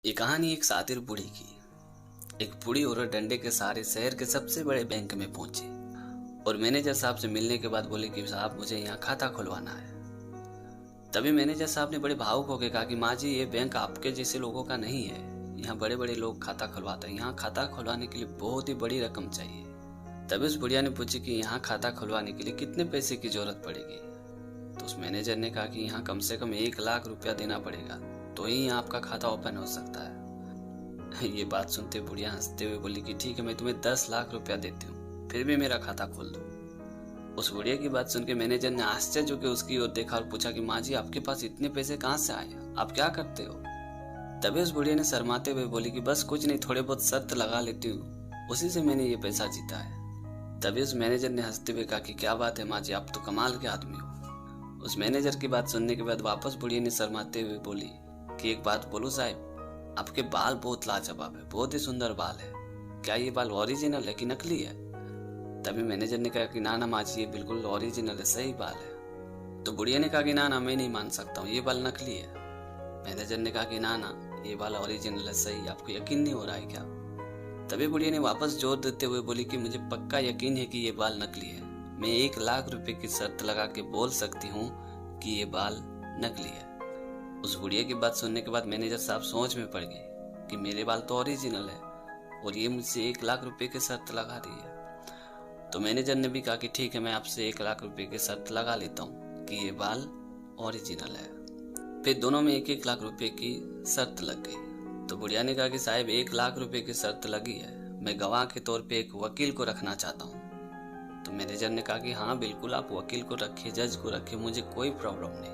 ये कहानी एक सातिर बूढ़ी की। एक बूढ़ी औरत डंडे के सहारे शहर के सबसे बड़े बैंक में पहुंची और मैनेजर साहब से मिलने के बाद बोली कि साहब मुझे यहाँ खाता खुलवाना है। तभी मैनेजर साहब ने बड़े भावुक होकर कहा कि माँ जी ये बैंक आपके जैसे लोगों का नहीं है, यहाँ बड़े बड़े लोग खाता खुलवाते हैं, यहाँ खाता खुलवाने के लिए बहुत ही बड़ी रकम चाहिए। तभी उस बुढ़िया ने पूछी कि यहाँ खाता खुलवाने के लिए कितने पैसे की जरूरत पड़ेगी। तो उस मैनेजर ने कहा कि यहाँ कम से कम 1 लाख रुपया देना पड़ेगा तो ही आपका खाता ओपन हो सकता है। ये बात सुनते बुढ़िया हंसते हुए बोली कि ठीक है, मैं तुम्हें 10 लाख रुपया देती हूँ, फिर भी मेरा खाता खोल दो। उस बुढ़िया की बात सुन के मैनेजर ने आश्चर्य होकर उसकी ओर देखा और पूछा कि माँ जी आपके पास इतने पैसे कहाँ से आए, आप क्या करते हो। तभी उस बुढ़िया ने शर्माते हुए बोली कि बस कुछ नहीं, थोड़े बहुत शर्त लगा लेती हूँ, उसी से मैंने ये पैसा जीता है। तभी उस मैनेजर ने हंसते हुए कहा कि क्या बात है माँ जी, आप तो कमाल के आदमी हो। उस मैनेजर की बात सुनने के बाद वापस बुढ़िया ने शर्माते हुए बोली कि एक बात बोलूं साहब, आपके बाल बहुत लाजवाब है, बहुत ही सुंदर बाल है, क्या ये बाल ओरिजिनल है कि नकली है। तभी मैनेजर ने कहा कि ना ना माँ जी ये बिल्कुल ओरिजिनल है, सही बाल है। तो बुढ़िया ने कहा कि ना ना मैं नहीं मान सकता हूँ, ये बाल नकली है। मैनेजर ने कहा कि ना ना ये बाल ओरिजिनल है, सही, आपको यकीन नहीं हो रहा है क्या। तभी बुढ़िया ने वापस जोर देते हुए बोली कि मुझे पक्का यकीन है कि ये बाल नकली है, मैं 1 लाख रुपए की शर्त लगा के बोल सकती हूँ कि ये बाल नकली है। उस बुढ़िया की बात सुनने के बाद मैनेजर साहब सोच में पड़ गए कि मेरे बाल तो ओरिजिनल है और ये मुझसे 1 लाख रुपए की शर्त लगा रही है। तो मैनेजर ने भी कहा कि ठीक है, मैं आपसे 1 लाख रुपए की शर्त लगा लेता हूँ कि ये बाल ओरिजिनल है। फिर दोनों में 1-1 लाख रुपए की शर्त लग गई। तो बुढ़िया ने कहा कि साहब 1 लाख रुपए की शर्त लगी है, मैं गवाह के तौर पे एक वकील को रखना चाहता हूँ। तो मैनेजर ने कहा कि हाँ बिल्कुल, आप वकील को रखिए, जज को रखिए, मुझे कोई प्रॉब्लम नहीं।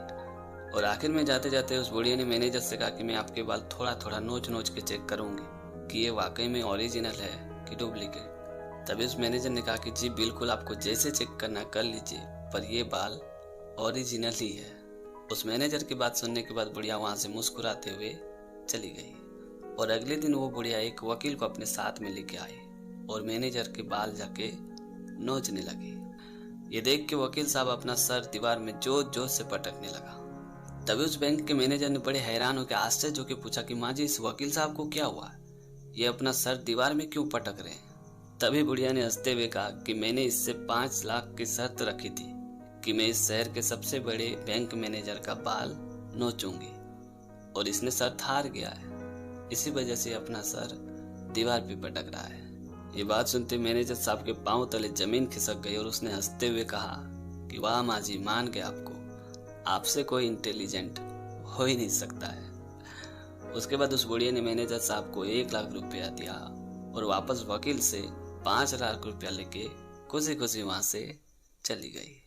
और आखिर में जाते जाते उस बुढ़िया ने मैनेजर से कहा कि मैं आपके बाल थोड़ा थोड़ा नोच नोच के चेक करूंगी कि ये वाकई में ओरिजिनल है कि डुप्लीकेट। तभी उस मैनेजर ने कहा कि जी बिल्कुल, आपको जैसे चेक करना कर लीजिए, पर ये बाल ओरिजिनल ही है। उस मैनेजर की बात सुनने के बाद बुढ़िया वहां से मुस्कुराते हुए चली गई और अगले दिन वो बुढ़िया एक वकील को अपने साथ में लेके आई और मैनेजर के बाल जाके नोचने लगी। ये देख के वकील साहब अपना सर दीवार में जोर जोर से पटकने लगा। तभी उस बैंक के मैनेजर ने बड़े हैरान होकर आश्चर्य होकर पूछा कि माँ जी इस वकील साहब को क्या हुआ, ये अपना सर दीवार में क्यों पटक रहे हैं। तभी बुढ़िया ने हंसते हुए कहा कि मैंने इससे 5 लाख की शर्त रखी थी कि मैं इस शहर के सबसे बड़े बैंक मैनेजर का बाल नोचूंगी और इसने सर हार गया है, इसी वजह से अपना सर दीवार पे पटक रहा है। ये बात सुनते मैनेजर साहब के पांव तले जमीन खिसक गई और उसने हंसते हुए कहा कि वाह माँ जी, मान गए आपको, आपसे कोई इंटेलिजेंट हो ही नहीं सकता है। उसके बाद उस बुढ़िया ने मैनेजर साहब को 1 लाख रुपया दिया और वापस वकील से 5 लाख रुपया लेके खुशी खुशी वहां से चली गई।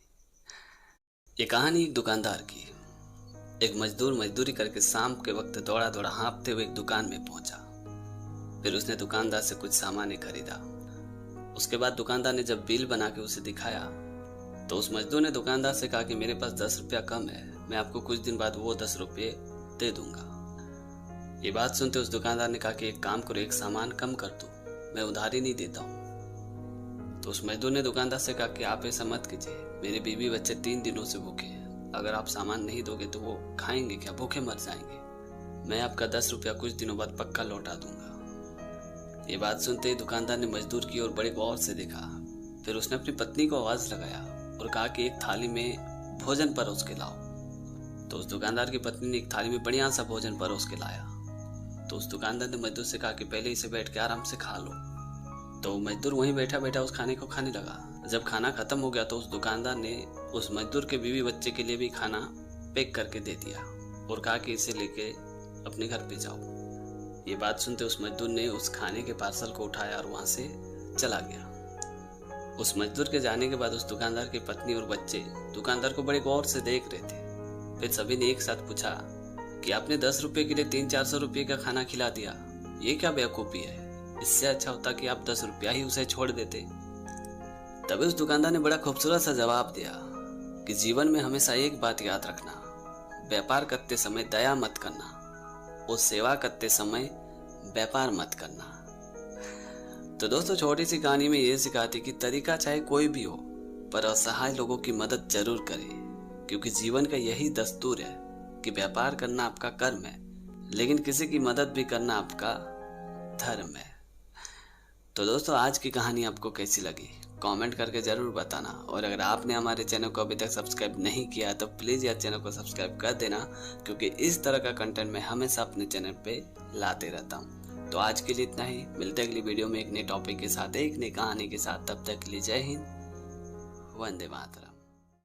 ये कहानी एक दुकानदार की। एक मजदूर मजदूरी करके शाम के वक्त दौड़ा दौड़ा हाँफते हुए एक दुकान में पहुंचा। फिर उसने दुकानदार से कुछ सामान खरीदा। उसके बाद दुकानदार ने जब बिल बना के उसे दिखाया तो उस मजदूर ने दुकानदार से कहा कि मेरे पास 10 रुपया कम है, मैं आपको कुछ दिन बाद वो 10 रुपये दे दूंगा। ये बात सुनते उस दुकानदार ने कहा कि एक काम करो, एक सामान कम कर दो, मैं उधारी नहीं देता हूँ। तो उस मजदूर ने दुकानदार से कहा कि आप ऐसा मत कीजिए, मेरे बीवी बच्चे 3 दिनों से भूखे हैं, अगर आप सामान नहीं दोगे तो वो खाएंगे क्या, भूखे मर जाएंगे, मैं आपका 10 रुपया कुछ दिनों बाद पक्का लौटा दूंगा। ये बात सुनते ही दुकानदार ने मजदूर की ओर बड़े गौर से देखा। फिर उसने अपनी पत्नी को आवाज लगाया और कहा कि एक थाली में भोजन परोस के लाओ। तो उस दुकानदार की पत्नी ने एक थाली में बढ़िया सा भोजन परोस के लाया। तो उस दुकानदार ने मजदूर से कहा कि पहले इसे बैठ के आराम से खा लो। तो मजदूर वहीं बैठा बैठा उस खाने को खाने लगा। जब खाना खत्म हो गया तो उस दुकानदार ने उस मजदूर के बीवी बच्चे के लिए भी खाना पैक करके दे दिया और कहा कि इसे लेके अपने घर पे जाओ। ये बात सुनते उस मजदूर ने उस खाने के पार्सल को उठाया और वहां से चला गया। उस मजदूर के जाने के बाद उस दुकानदार की पत्नी और बच्चे दुकानदार को बड़े गौर से देख रहे थे। फिर सभी ने एक साथ पूछा कि आपने 10 रुपए के लिए 300-400 रुपये का खाना खिला दिया, ये क्या बेवकूफी है, इससे अच्छा होता कि आप 10 रुपया ही उसे छोड़ देते। तभी उस दुकानदार ने बड़ा खूबसूरत सा जवाब दिया कि जीवन में हमेशा एक बात याद रखना, व्यापार करते समय दया मत करना और सेवा करते समय व्यापार मत करना। तो दोस्तों छोटी सी कहानी में ये सिखाती कि तरीका चाहे कोई भी हो पर असहाय लोगों की मदद जरूर करें, क्योंकि जीवन का यही दस्तूर है कि व्यापार करना आपका कर्म है, लेकिन किसी की मदद भी करना आपका धर्म है। तो दोस्तों, आज की कहानी आपको कैसी लगी कमेंट करके ज़रूर बताना। और अगर आपने हमारे चैनल को अभी तक सब्सक्राइब नहीं किया तो प्लीज़ यार चैनल को सब्सक्राइब कर देना, क्योंकि इस तरह का कंटेंट मैं हमेशा अपने चैनल पे लाते रहता हूँ। तो आज के लिए इतना ही, मिलते हैं अगली वीडियो में एक नए टॉपिक के साथ, एक नई कहानी के साथ। तब तक के लिए जय हिंद, वंदे मातरम।